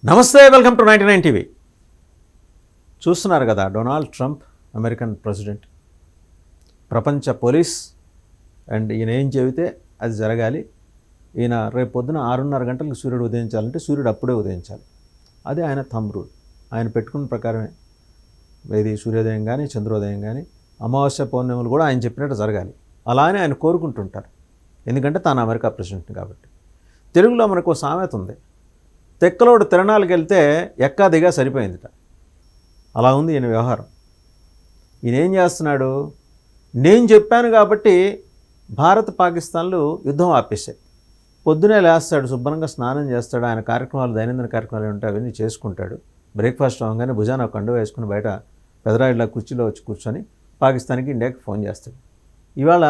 నమస్తే, welcome to 99 TV. చూస్తున్నారు కదా, డొనాల్డ్ ట్రంప్ అమెరికన్ ప్రెసిడెంట్, ప్రపంచ పోలీస్. అండ్ ఈయన ఏం చెబితే అది జరగాలి. ఈయన రేపు పొద్దున 6:30 గంటలకు సూర్యుడు ఉదయించాలంటే సూర్యుడు అప్పుడే ఉదయించాలి. అదే ఆయన థంబ్ రూల్. ఆయన పెట్టుకున్న ప్రకారమే ఏది సూర్యోదయం కానీ చంద్రోదయం కానీ అమావాస్య పౌర్ణములు కూడా ఆయన చెప్పినట్టు జరగాలి. అలానే ఆయన కోరుకుంటుంటారు, ఎందుకంటే తాను అమెరికా ప్రెసిడెంట్ కాబట్టి. తెలుగులో మనకు సామెత ఉంది, తెక్కలోడు తిరణాలకు వెళ్తే ఎక్కా దిగా సరిపోయిందిట. అలా ఉంది ఈయన వ్యవహారం. ఈయన ఏం చేస్తున్నాడు, నేను చెప్పాను కాబట్టి భారత్ పాకిస్తాన్లు యుద్ధం ఆపేశాయి. పొద్దునే లేస్తాడు, శుభ్రంగా స్నానం చేస్తాడు, ఆయన కార్యక్రమాలు దైనందిన కార్యక్రమాలు ఉంటాయి, అవన్నీ చేసుకుంటాడు. బ్రేక్ఫాస్ట్ అవ్వగానే భుజాన ఒక కండువ వేసుకుని బయట పెదరాయిలా కుర్చీలో వచ్చి కూర్చొని పాకిస్తాన్కి ఇండియాకి ఫోన్ చేస్తాడు. ఇవాళ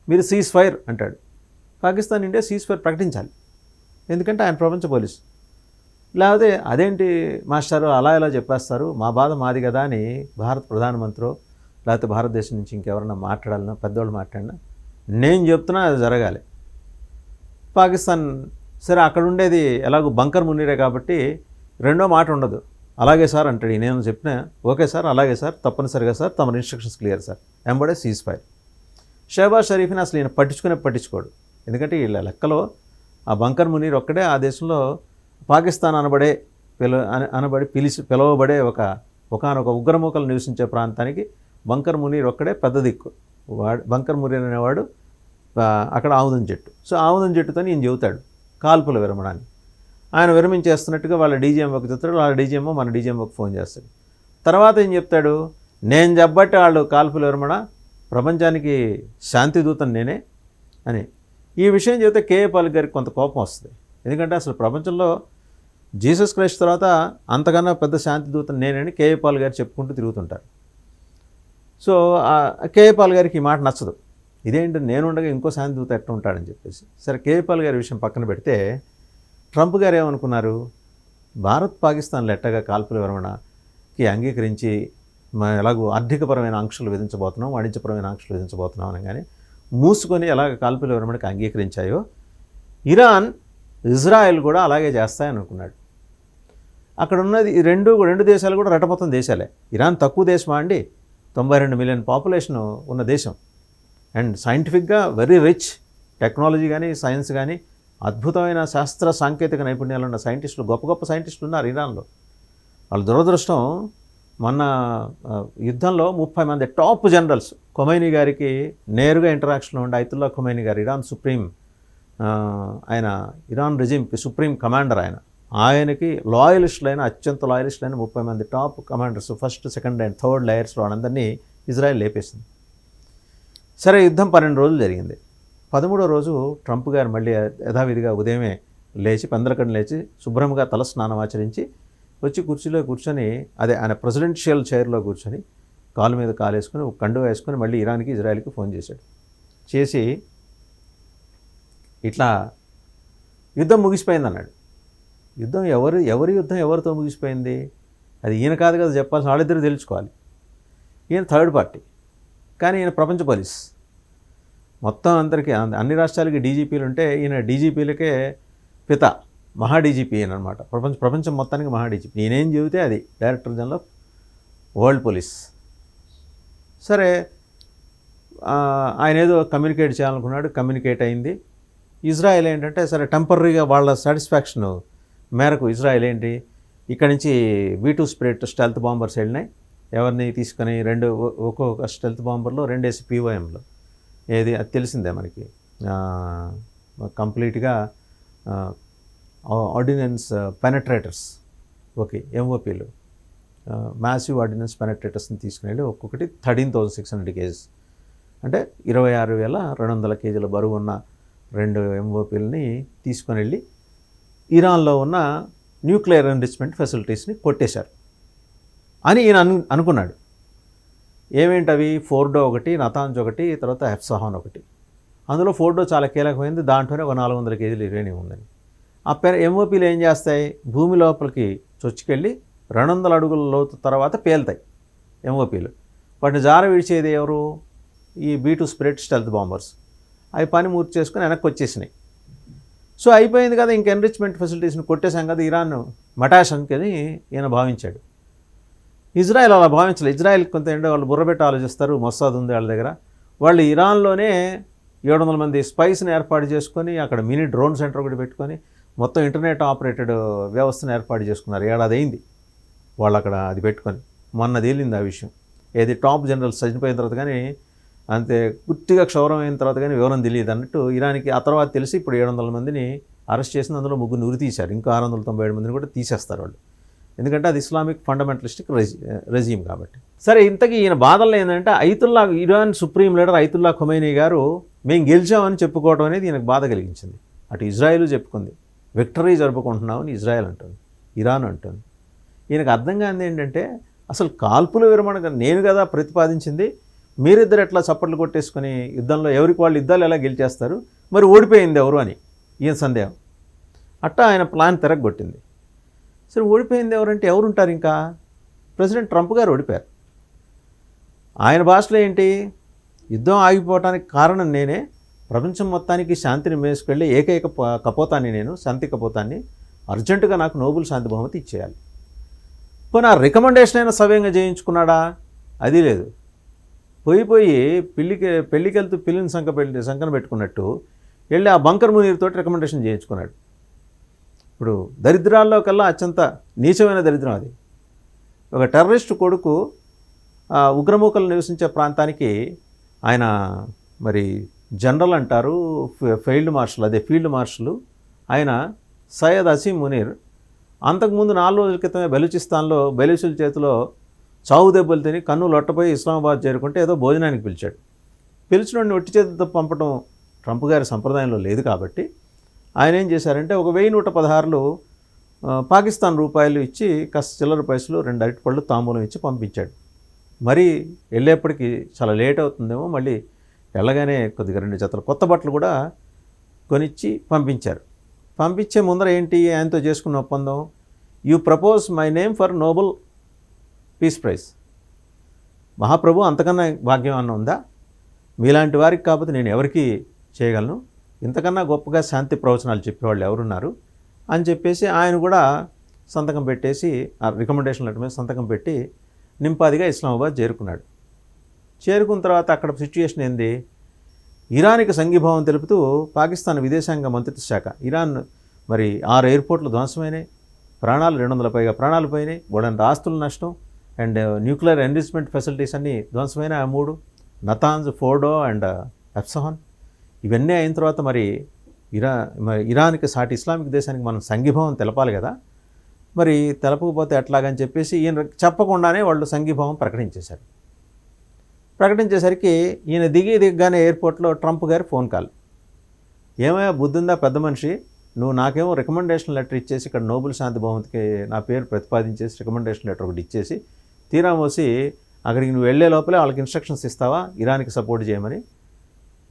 మీరు సీజ్ ఫైర్ అంటాడు. పాకిస్తాన్ ఇండియా సీజ్ ఫైర్ ప్రకటించాలి, ఎందుకంటే ఆయన ప్రపంచ పోలీసు. లేకపోతే అదేంటి మాస్టారు అలా ఎలా చెప్పేస్తారు, మా బాధ మాది కదా అని భారత ప్రధానమంత్రి లేకపోతే భారతదేశం నుంచి ఇంకెవరన్నా మాట్లాడాలన్నా, పెద్దవాళ్ళు మాట్లాడినా నేను చెప్తున్నా అది జరగాలి. పాకిస్తాన్ సరే అక్కడ ఉండేది ఎలాగో బంకర్ మునీరే కాబట్టి రెండో మాట ఉండదు. అలాగే సార్ అంటాడు. నేను చెప్పిన ఓకే సార్, అలాగే సార్, తప్పనిసరిగా సార్, తమ ఇన్స్ట్రక్షన్స్ క్లియర్ సార్, ఎంబడే సీజ్ ఫైర్. షహబాజ్ షరీఫ్ని అసలు ఈయన పట్టించుకోడు. ఎందుకంటే వీళ్ళ లెక్కలో ఆ బంకర్ మునీర్ ఒక్కడే ఆ దేశంలో పాకిస్తాన్ పిలువబడే ఒకనొక ఉగ్రమూకలు నివసించే ప్రాంతానికి బంకర్ మునీర్ ఒక్కడే పెద్ద దిక్కు. బంకర్ మునీర్ అనేవాడు అక్కడ ఆముదం చెట్టు. సో ఆముదం చెట్టుతో ఈయన చెబుతాడు కాల్పుల విరమణాన్ని. ఆయన విరమించేస్తున్నట్టుగా వాళ్ళ డీజీఎంఓకి చెప్తాడు. వాళ్ళ డీజీఎంఓ మన డీజీఎంఓకి ఫోన్ చేస్తాడు. తర్వాత ఏం చెప్తాడు, నేను చెప్పబట్టి వాళ్ళు కాల్పుల విరమణ, ప్రపంచానికి శాంతి దూతను నేనే అని. ఈ విషయం చెబితే కేఏ పాల్ గారికి కొంత కోపం వస్తుంది. ఎందుకంటే అసలు ప్రపంచంలో జీసస్ క్రైస్ట్ తర్వాత అంతకన్నా పెద్ద శాంతి దూతను నేనని కేఏ పాల్ గారు చెప్పుకుంటూ తిరుగుతుంటారు. సో కేఏ పాల్ గారికి ఈ మాట నచ్చదు. ఇదేంటి, నేను ఉండగా ఇంకో శాంతి దూత ఎట్లా ఉంటాడని చెప్పేసి. సరే, కేఏ పాల్ గారి విషయం పక్కన పెడితే ట్రంప్ గారు ఏమనుకున్నారు, భారత్ పాకిస్తాన్లు ఎట్టగా కాల్పుల విరమణకి అంగీకరించి ఎలాగో ఆర్థికపరమైన ఆంక్షలు విధించబోతున్నాం, వాణిజ్యపరమైన ఆంక్షలు విధించబోతున్నాం అనగానే మూసుకొని ఎలాగ కాల్పుల విరమణకి అంగీకరించాయో ఇరాన్, ఇజ్రాయెల్ కూడా అలాగే చేస్తాయని అనుకున్నాడు. అక్కడ ఉన్నది రెండు దేశాలు కూడా రెట్టమొత్తం దేశాలే. ఇరాన్ తక్కువ దేశమా అండి, 92 మిలియన్ పాపులేషన్ ఉన్న దేశం. అండ్ సైంటిఫిక్గా వెరీ రిచ్, టెక్నాలజీ కానీ సైన్స్ కానీ అద్భుతమైన శాస్త్ర సాంకేతిక నైపుణ్యాలు ఉన్న సైంటిస్టులు, గొప్ప గొప్ప సైంటిస్టులు ఉన్నారు ఇరాన్లో. వాళ్ళ దురదృష్టం, మొన్న యుద్ధంలో 30 మంది టాప్ జనరల్స్ ఖొమైనీ గారికి నేరుగా ఇంటరాక్షన్లో ఉండే అయతుల్లా ఖొమైనీ గారు, ఇరాన్ సుప్రీం, ఆయన ఇరాన్ రెజిమ్కి సుప్రీం కమాండర్, ఆయనకి లాయలిస్టులైన, అత్యంత లాయలిస్టులైన 30 మంది top commanders, first, second and third లేయర్స్లో వాళ్ళందరినీ ఇజ్రాయెల్ లేపేసింది. సరే, యుద్ధం 12 రోజులు జరిగింది. 13వ రోజు ట్రంప్ గారు మళ్ళీ యథావిధిగా ఉదయమే లేచి, పెందలకడ లేచి, శుభ్రంగా తల స్నానం ఆచరించి వచ్చి కుర్చీలో కూర్చొని, అదే ఆయన ప్రెసిడెన్షియల్ చైర్లో కూర్చొని కాలు మీద కాలు వేసుకొని ఒక కండువ వేసుకొని మళ్ళీ ఇరాన్కి, ఇజ్రాయెల్కి ఫోన్ చేశాడు. చేసి ఇట్లా యుద్ధం ముగిసిపోయింది అన్నాడు. యుద్ధం ఎవరి యుద్ధం ఎవరితో ముగిసిపోయింది, అది ఈయన కాదు కదా చెప్పాల్సిన, వాళ్ళిద్దరూ తెలుసుకోవాలి. ఈయన థర్డ్ పార్టీ, కానీ ఈయన ప్రపంచ పోలీస్. మొత్తం అందరికీ అన్ని రాష్ట్రాలకి డీజీపీలు ఉంటే ఈయన డీజీపీలకే పిత, మహా డీజీపీ అనమాట. ప్రపంచం మొత్తానికి మహా డీజీపీ. నేనేం చెబితే అది director general of world police. సరే, ఆయన ఏదో కమ్యూనికేట్ చేయాలనుకున్నాడు, కమ్యూనికేట్ అయింది. ఇజ్రాయెల్ ఏంటంటే సరే టెంపరీగా వాళ్ళ సాటిస్ఫాక్షన్ మేరకు ఇజ్రాయెల్ ఏంటి, ఇక్కడి నుంచి B2 స్పిరిట్ స్టెల్త్ బాంబర్స్ వెళ్ళినాయి. ఎవరిని తీసుకొని ఒక్కొక్క స్టెల్త్ బాంబర్లో 2 POMలు, ఏది అది తెలిసిందే మనకి. కంప్లీట్గా ఆర్డినెన్స్ పెనట్రేటర్స్, ఓకే, MOPలు, మ్యాసివ్ ఆర్డినెన్స్ పెనట్రేటర్స్ని తీసుకుని వెళ్ళి ఒక్కొక్కటి 13,600 kgs, అంటే 26,200 kgల బరువు ఉన్న 2 MOPలని తీసుకొని వెళ్ళి ఇరాన్లో ఉన్న న్యూక్లియర్ ఎన్రిచ్మెంట్ ఫెసిలిటీస్ని కొట్టేశారు అని ఈయన అనుకున్నాడు. ఏమేంటవి, ఫోర్డో ఒకటి, నతాంజ్ ఒకటి, తర్వాత హెఫ్సహాన్ ఒకటి. అందులో ఫోర్డో చాలా కీలకమైంది, దాంట్లోనే ఒక 400 kgల యురేనియం ఉందని. ఆ MOPలు ఏం చేస్తాయి, భూమి లోపలికి చొచ్చుకెళ్ళి 200 అడుగుల లోతు తర్వాత పేలుతాయి MOPలు. వాటిని జార విడిచేది ఎవరు, ఈ B2 స్పిరిట్ స్టెల్త్ బాంబర్స్. అవి పని పూర్తి చేసుకుని వెనక్కి వచ్చేసినాయి. సో అయిపోయింది కదా, ఇంక ఎన్రిచ్మెంట్ ఫెసిలిటీస్ని కొట్టేశాం కదా, ఇరాన్ మటాష్ అనుకని ఈయన భావించాడు. ఇజ్రాయెల్ అలా భావించలేదు. ఇజ్రాయెల్ కొంత ఏంటో వాళ్ళు బుర్రబెట్టి ఆలోచిస్తారు, మొస్సాద్ ఉంది వాళ్ళ దగ్గర. వాళ్ళు ఇరాన్లోనే 700 మంది స్పైస్ని ఏర్పాటు చేసుకొని అక్కడ మినీ డ్రోన్ సెంటర్ ఒకటి పెట్టుకొని మొత్తం ఇంటర్నెట్ ఆపరేటెడ్ వ్యవస్థను ఏర్పాటు చేసుకున్నారు. ఏడాది అయింది వాళ్ళు అక్కడ అది పెట్టుకొని. మొన్న తేలింది ఆ విషయం. ఏది టాప్ జనరల్ చనిపోయిన తర్వాత కానీ, అంతే గుర్తిగా క్షౌరమైన తర్వాత కానీ వివరం తెలియదు అన్నట్టు ఇరాన్కి ఆ తర్వాత తెలిసి ఇప్పుడు 700 మందిని అరెస్ట్ చేసిన, అందులో 3 ఉరి తీశారు. ఇంకా 697 మందిని కూడా తీసేస్తారు వాళ్ళు, ఎందుకంటే అది ఇస్లామిక్ ఫండమెంటలిస్టిక్ రెజీమ్ కాబట్టి. సరే, ఇంతకీ ఈయన బాధల్లో ఏంటంటే Iran supreme leader Ayatollah Khomeini గారు మేము గెలిచామని చెప్పుకోవడం అనేది ఈయనకు బాధ కలిగించింది. అటు ఇజ్రాయెల్ చెప్పుకుంది, విక్టరీ జరుపుకుంటున్నామని ఇజ్రాయెల్ అంటుంది, ఇరాన్ అంటుంది. ఈయనకు అర్థం కానిది ఏంటంటే అసలు కాల్పుల విరమణ నేను కదా ప్రతిపాదించింది, మీరిద్దరు ఎట్లా చప్పట్లు కొట్టేసుకుని యుద్ధంలో ఎవరికి వాళ్ళు యుద్ధాలు ఎలా గెలిచేస్తారు, మరి ఓడిపోయింది ఎవరు అని ఈయన సందేహం. అట్టా ఆయన ప్లాన్ తిరగొట్టింది. సరే, ఓడిపోయింది ఎవరంటే ఎవరుంటారు, ఇంకా ప్రెసిడెంట్ ట్రంప్ గారు ఓడిపోయారు. ఆయన భాషలో ఏంటి, యుద్ధం ఆగిపోవటానికి కారణం నేనే, ప్రపంచం మొత్తానికి శాంతిని మేసుకెళ్ళి ఏకైక కపోతాన్ని నేను, శాంతి కపోతాన్ని, అర్జెంటుగా నాకు నోబెల్ శాంతి బహుమతి ఇచ్చేయాలి. పోనీ ఆ రికమెండేషన్ అయినా సవ్యంగా చేయించుకున్నాడా, అది లేదు. పోయి పెళ్ళికి వెళ్తూ పిల్లిని సంకన పెట్టుకున్నట్టు వెళ్ళి ఆ బంకర్ మునీర్ రికమెండేషన్ చేయించుకున్నాడు. ఇప్పుడు దరిద్రాల్లో కల్లా అత్యంత నీచమైన దరిద్రం అది. ఒక టెర్రరిస్ట్ కొడుకు ఉగ్రమూకలు నివసించే ప్రాంతానికి ఆయన మరి జనరల్ అంటారు, ఫీల్డ్ మార్షల్ ఆయన సయ్యద్ అసీం మునీర్ అంతకుముందు 4 రోజుల క్రితమే బెలూచిస్తాన్లో బెలూచుల చేతిలో చావు దెబ్బలు తిని కన్ను లొట్టపోయి ఇస్లామాబాద్ చేరుకుంటే ఏదో భోజనానికి పిలిచాడు. పిలిచినోడిని ఒట్టి చేతితో పంపడం ట్రంప్ గారి సంప్రదాయంలో లేదు కాబట్టి ఆయన ఏం చేశారంటే ఒక 1116 పాకిస్తాన్ రూపాయలు ఇచ్చి కాస్త చిల్లర పైసలు 2 అరటిపళ్ళు తాంబూలం ఇచ్చి పంపించాడు. మరి వెళ్ళేప్పటికి చాలా లేట్ అవుతుందేమో, మళ్ళీ వెళ్ళగానే కొద్దిగా 2 జతల కొత్త బట్టలు కూడా కొనిచ్చి పంపించారు. పంపించే ముందర ఏంటి ఆయనతో చేసుకున్న ఒప్పందం, you propose my name for Nobel peace prize. మహాప్రభు అంతకన్నా భాగ్యం అన్న ఉందా, మీలాంటి వారికి కాకపోతే నేను ఎవరికి చేయగలను, ఇంతకన్నా గొప్పగా శాంతి ప్రవచనాలు చెప్పేవాళ్ళు ఎవరున్నారు అని చెప్పేసి ఆయన కూడా సంతకం పెట్టేసి ఆ రికమెండేషన్ లెటర్ మీద సంతకం పెట్టి నింపాదిగా ఇస్లామాబాద్ చేరుకున్నాడు. చేరుకున్న తర్వాత అక్కడ సిచ్యుయేషన్ ఏంది, ఇరాన్కి సంఘీభావం తెలుపుతూ పాకిస్తాన్ విదేశాంగ మంత్రిత్వ శాఖ ఇరాన్ మరి 6 ఎయిర్పోర్ట్లు ధ్వంసమైనాయి, 200 పైగా ప్రాణాలు పోయినాయి, బోడంత ఆస్తుల నష్టం, అండ్ న్యూక్లియర్ ఎన్రిచ్మెంట్ ఫెసిలిటీస్ అన్నీ ధ్వంసమైన 3 నతాన్స్, ఫోర్డో అండ్ ఎప్సహాన్. ఇవన్నీ అయిన తర్వాత మరి ఇరాన్కి సాటి ఇస్లామిక్ దేశానికి మనం సంఘీభావం తెలపాలి కదా, మరి తెలపకపోతే ఎట్లాగని చెప్పేసి ఈయన చెప్పకుండానే వాళ్ళు సంఘీభావం ప్రకటించేశారు. ప్రకటించేసరికి ఈయన దిగగానే ఎయిర్పోర్ట్లో ట్రంప్ గారి ఫోన్ కాల్, ఏమయ్యా బుద్ధుందా పెద్ద మనిషి, నువ్వు నాకేమో రికమెండేషన్ లెటర్ ఇచ్చేసి ఇక్కడ నోబెల్ శాంతి బహుమతికి నా పేరు ప్రతిపాదించేసి రికమెండేషన్ లెటర్ ఒకటి ఇచ్చేసి తీరా మోసి అక్కడికి నువ్వు వెళ్ళే లోపలే వాళ్ళకి ఇన్స్ట్రక్షన్స్ ఇస్తావా ఇరాన్కి సపోర్ట్ చేయమని,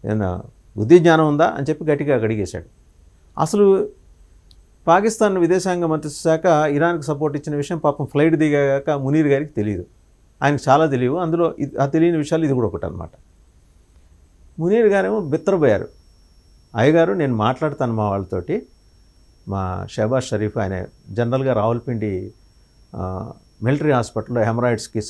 ఏమన్నా బుద్ధి జ్ఞానం ఉందా అని చెప్పి గట్టిగా అడిగేశాడు. అసలు పాకిస్తాన్ విదేశాంగ మంత్రిత్వ శాఖ ఇరాన్కి సపోర్ట్ ఇచ్చిన విషయం పాపం ఫ్లైట్ దిగాక మునీర్ గారికి తెలియదు, ఆయనకు చాలా తెలియవు. అందులో ఆ తెలియని విషయాలు ఇది కూడా ఒకటి అనమాట. మునీర్ గారేమో బిత్తరపోయారు, అయ్యగారు నేను మాట్లాడతాను మా వాళ్ళతోటి, మా షహబాజ్ షరీఫ్ ఆయన జనరల్గా రావులపిండి మిలిటరీ హాస్పిటల్లో హెమరాయిడ్స్కి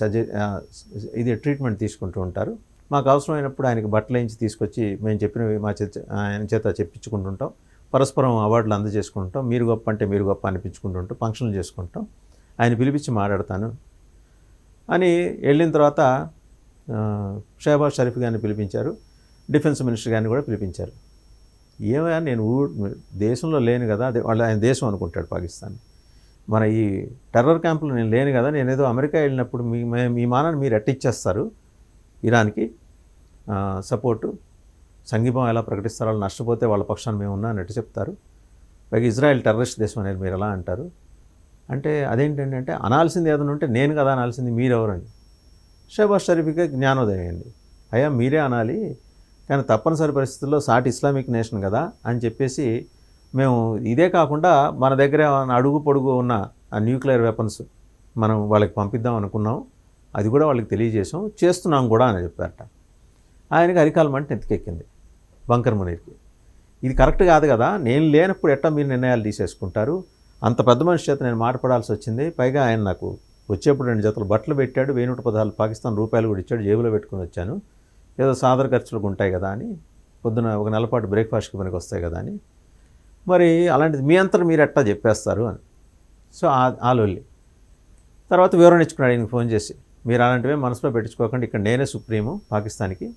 ఇది ట్రీట్మెంట్ తీసుకుంటూ ఉంటారు, మాకు అవసరమైనప్పుడు ఆయనకి బట్టలు వేయించి తీసుకొచ్చి మేము చెప్పినవి ఆయన చేత చెప్పించుకుంటుంటాం, పరస్పరం అవార్డులు అందజేసుకుంటాం, మీరు గొప్ప అంటే మీరు గొప్ప అనిపించుకుంటుంటాం, ఫంక్షన్లు చేసుకుంటాం, ఆయన పిలిపించి మాట్లాడతాను అని వెళ్ళిన తర్వాత షహబాజ్ షరీఫ్ గారిని పిలిపించారు, డిఫెన్స్ మినిస్టర్ గారిని కూడా పిలిపించారు. ఏమైనా నేను దేశంలో లేను కదా, అదే వాళ్ళు ఆయన దేశం అనుకుంటాడు పాకిస్తాన్, మన ఈ టెర్రర్ క్యాంపులో నేను లేను కదా, నేనేదో అమెరికా వెళ్ళినప్పుడు మీ మానాన్ని మీరు ఎట్టిచ్చేస్తారు ఇరాన్కి సపోర్టు, సంఘీభావం ఎలా ప్రకటిస్తారో, వాళ్ళు నష్టపోతే వాళ్ళ పక్షాన్ని మేము ఉన్నా అన్నట్టు చెప్తారు, పైగా ఇజ్రాయెల్ టెర్రరిస్ట్ దేశం అనేది మీరు ఎలా అంటారు అంటే, అదేంటంటే అనాల్సింది ఏదైనా ఉంటే నేను కదా అనాల్సింది మీరెవరని. షహబాజ్ షరీఫ్గా జ్ఞానోదయం అయింది, అయ్యా మీరే అనాలి, కానీ తప్పనిసరి పరిస్థితుల్లో సాటి ఇస్లామిక్ నేషన్ కదా అని చెప్పేసి మేము ఇదే కాకుండా మన దగ్గర అడుగు పొడుగు ఉన్న ఆ న్యూక్లియర్ వెపన్స్ మనం వాళ్ళకి పంపిద్దాం అనుకున్నాం, అది కూడా వాళ్ళకి తెలియజేసాం, చేస్తున్నాం కూడా అని చెప్పారట. ఆయనకి అరికాల మంట ఎత్తికెక్కింది బంకర్ మునీర్కి. ఇది కరెక్ట్ కాదు కదా, నేను లేనప్పుడు ఎట్టా మీరు నిర్ణయాలు తీసేసుకుంటారు, అంత పెద్ద మనిషి చేత నేను మాట్లాడాల్సి వచ్చింది, పైగా ఆయన నాకు వచ్చేప్పుడు 2 జతలు బట్టలు పెట్టాడు, 1116 పాకిస్తాన్ రూపాయలు కూడా ఇచ్చాడు, జేబులో పెట్టుకుని వచ్చాను, ఏదో సాదర ఖర్చులకు ఉంటాయి కదా అని, పొద్దున ఒక నెలపాటు బ్రేక్ఫాస్ట్కి పనికి వస్తాయి కదా అని, మరి అలాంటిది మీ అంతటా మీరు ఎట్టా చెప్పేస్తారు అని. సో ఆలోల్లి తర్వాత వివరణ ఇచ్చుకున్నాడు ఆయనకి ఫోన్ చేసి, మీరు అలాంటివే మనసులో పెట్టించుకోకండి, ఇక్కడ నేనే సుప్రీము పాకిస్తాన్కి,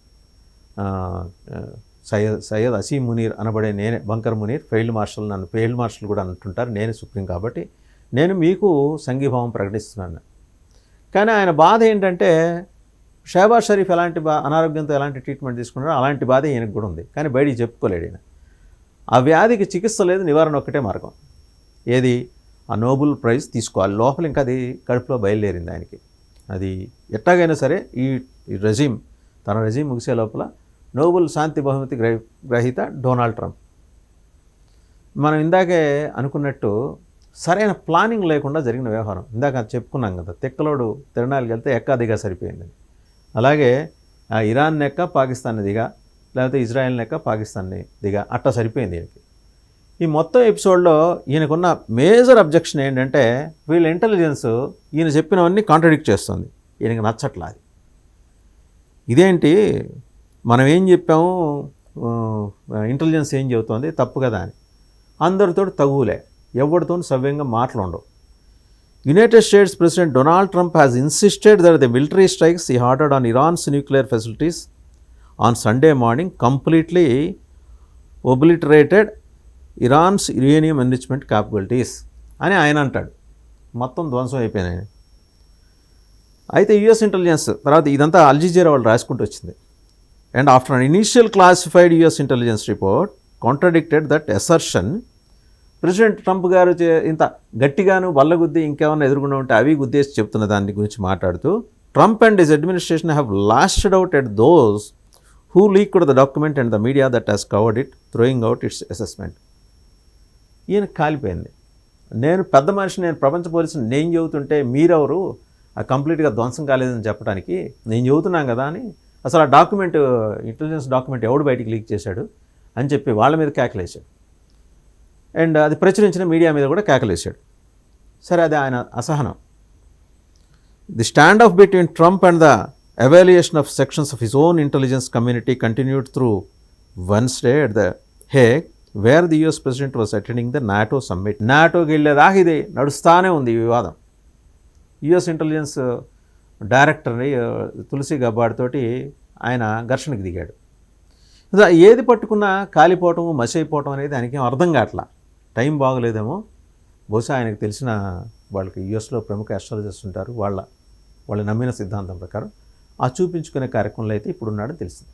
సయ్యద్ అసీం మునీర్ అనబడే నేనే, బంకర్ మునీర్ ఫీల్డ్ మార్షల్, నన్ను ఫీల్డ్ మార్షల్ కూడా అంటుంటారు, నేనే సుప్రీం కాబట్టి నేను మీకు సంఘీభావం ప్రకటిస్తున్నాను. కానీ ఆయన బాధ ఏంటంటే షహబాజ్ షరీఫ్ ఎలాంటి అనారోగ్యంతో ఎలాంటి ట్రీట్మెంట్ తీసుకున్నారో అలాంటి బాధ ఈయనకు కూడా ఉంది, కానీ బయటికి చెప్పుకోలేడు ఈయన. ఆ వ్యాధికి చికిత్స లేదు, నివారణ ఒక్కటే మార్గం, ఏది ఆ నోబెల్ ప్రైజ్ తీసుకోవాలి. లోపల ఇంకా అది కడుపులో బయలుదేరింది ఆయనకి, అది ఎట్టాగైనా సరే ఈ రెజీమ్, తన రెజీమ్ ముగిసే లోపల నోబెల్ శాంతి బహుమతి గ్రహీత డొనాల్డ్ ట్రంప్. మనం ఇందాకే అనుకున్నట్టు సరైన ప్లానింగ్ లేకుండా జరిగిన వ్యవహారం, ఇందాక చెప్పుకున్నాం కదా, తెక్కలోడు తిరణాలకు వెళ్తే ఎక్కాదిగా సరిపోయింది. అలాగే ఇరాన్ నెక్క పాకిస్తాన్ని దిగా, లేకపోతే ఇజ్రాయెల్ నెక్క పాకిస్తాన్ని దిగా, అట్టా సరిపోయింది ఈయనకి. ఈ మొత్తం ఎపిసోడ్లో ఈయనకున్న మేజర్ అబ్జెక్షన్ ఏంటంటే వీళ్ళ ఇంటెలిజెన్స్ ఈయన చెప్పినవన్నీ కాంట్రడిక్ట్ చేస్తుంది, ఈయనకి నచ్చట్లా అది. ఇదేంటి మనం ఏం చెప్పాము, ఇంటెలిజెన్స్ ఏం చెబుతోంది, తప్పు కదా అని. అందరితో తగులే, ఎవరితో సవ్యంగా మాట్లాడవు. United States president Donald Trump has insisted that the military strikes he ordered on Iran's nuclear facilities on Sunday morning completely obliterated Iran's uranium enrichment capabilities అని ఆయన అంటాడు. మొత్తం ధ్వంసం అయిపోయినాయి. అయితే యుఎస్ ఇంటెలిజెన్స్ తర్వాత ఇదంతా అల్ జజీరా వాళ్ళు రాసుకుంటూ వచ్చింది. And after an initial classified US intelligence report contradicted that assertion, president Trump గారు ఇంత గట్టిగాను బల్లగుద్ది ఇంకేమన్నా ఎదుర్కొంటూ ఉంటే అవి గుద్దేసి చెప్తున్న దాని గురించి మాట్లాడుతూ, Trump and his administration have lasted out at those who leaked the document and the media that has covered it, throwing out it's assessment. ఈయన కాలిపోయింది. నేను పెద్ద మనిషి, నేను ప్రపంచ పోలీసుని, నేను చెబుతుంటే మీరెవరు కంప్లీట్గా ధ్వంసం కాలేదని చెప్పడానికి, నేను చెబుతున్నాం కదా అని, అసలు ఆ డాక్యుమెంట్, ఇంటెలిజెన్స్ డాక్యుమెంట్ ఎవడు బయటికి లీక్ చేశాడు అని చెప్పి వాళ్ళ మీద కేకలేశాడు. అండ్ అది ప్రచురించిన మీడియా మీద కూడా కేకలేశాడు. సరే, అది ఆయన అసహనం. The stand off between Trump and the evaluation of sections of his own intelligence community continued through Wednesday at the Hague where the US president was attending the NATO summit. నాటోకి వెళ్ళేదాకా ఇది నడుస్తూనే ఉంది ఈ వివాదం. యుఎస్ ఇంటెలిజెన్స్ డైరెక్టర్ని తులసి గబ్బాడ్ తోటి ఆయన ఘర్షణకు దిగాడు. ఏది పట్టుకున్నా కాలిపోవటం, మసి అయిపోవటం అనేది ఆయనకేం అర్థం కావట్లా. టైం బాగోలేదేమో, బహుశా ఆయనకు తెలిసిన వాళ్ళకి యుఎస్లో ప్రముఖ ఆస్ట్రాలజర్స్ ఉంటారు, వాళ్ళు నమ్మిన సిద్ధాంతం ప్రకారం ఆ చూపించుకునే కార్యక్రమంలో అయితే ఇప్పుడున్నాడని తెలిసింది.